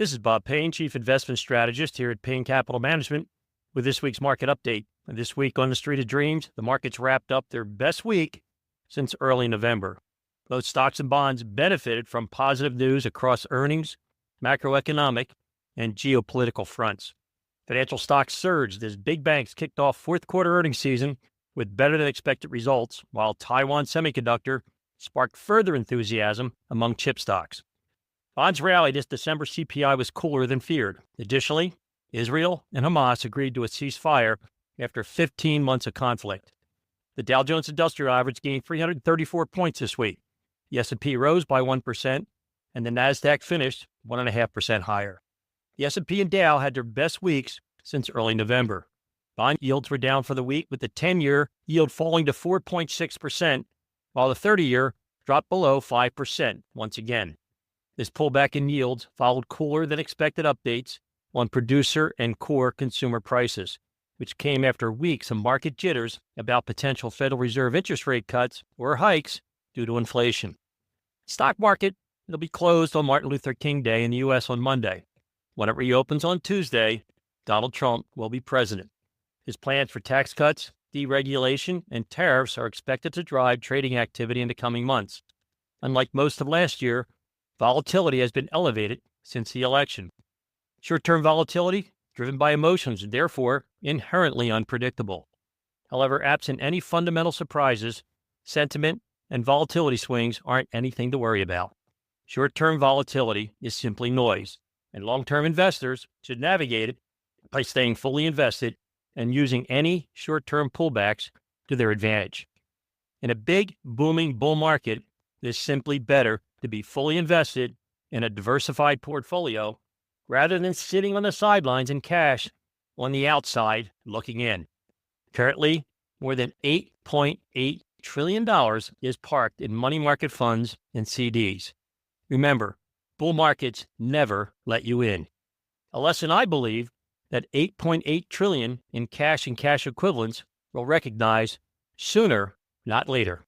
This is Bob Payne, Chief Investment Strategist here at Payne Capital Management with this week's market update. And this week on the Street of Dreams, the markets wrapped up their best week since early November. Both stocks and bonds benefited from positive news across earnings, macroeconomic, and geopolitical fronts. Financial stocks surged as big banks kicked off fourth quarter earnings season with better than expected results, while Taiwan Semiconductor sparked further enthusiasm among chip stocks. Bonds rallied as December CPI was cooler than feared. Additionally, Israel and Hamas agreed to a ceasefire after 15 months of conflict. The Dow Jones Industrial Average gained 334 points this week. The S&P rose by 1%, and the Nasdaq finished 1.5% higher. The S&P and Dow had their best weeks since early November. Bond yields were down for the week, with the 10-year yield falling to 4.6%, while the 30-year dropped below 5% once again. This pullback in yields followed cooler than expected updates on producer and core consumer prices, which came after weeks of market jitters about potential Federal Reserve interest rate cuts or hikes due to inflation. Stock market will be closed on Martin Luther King Day in the U.S. on Monday. When it reopens on Tuesday, Donald Trump will be president. His plans for tax cuts, deregulation, and tariffs are expected to drive trading activity in the coming months. Unlike most of last year, volatility has been elevated since the election. Short-term volatility, driven by emotions, and therefore inherently unpredictable. However, absent any fundamental surprises, sentiment and volatility swings aren't anything to worry about. Short-term volatility is simply noise, and long-term investors should navigate it by staying fully invested and using any short-term pullbacks to their advantage. In a big, booming bull market, it is simply better to be fully invested in a diversified portfolio rather than sitting on the sidelines in cash on the outside looking in. Currently, more than $8.8 trillion is parked in money market funds and CDs. Remember, bull markets never let you in. A lesson I believe that $8.8 trillion in cash and cash equivalents will recognize sooner, not later.